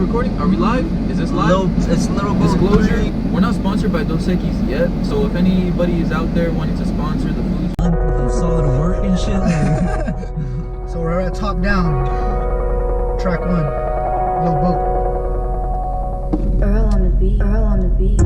recording? Are we live? Is this live? It's Little Boat Disclosure. We're not sponsored by Dos Equis yet, so if anybody is out there wanting to sponsor the food, some solid work and shit. So we're at Top Down, track 1, Little Boat. Earl on the beat. Earl on the beat.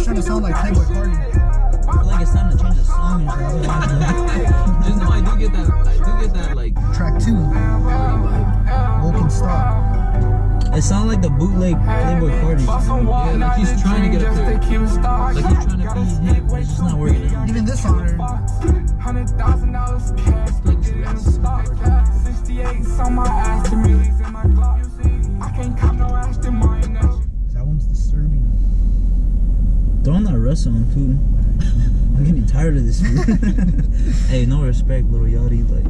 Trying to sound like Playboy Cardi. I feel like it's time to change the song and shit. just know I do get that like Track 2, Woken Star. It sounds like the bootleg Playboy Cardi. yeah, like he's trying to get up there. Like he's trying to be hip, but it's just not working out. Even this song, $100,000 cash, $68 on my ass to me. I can't cop no Aston Martin. that one's disturbing. Throw on that Russ song, food. I'm getting tired of this, food. Hey, no respect, Little Yachty. Like,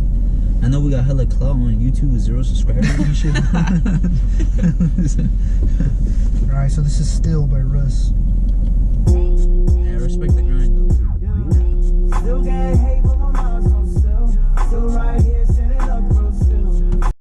I know we got hella clout on YouTube with 0 subscribers and shit. Alright, so this is Still by Russ.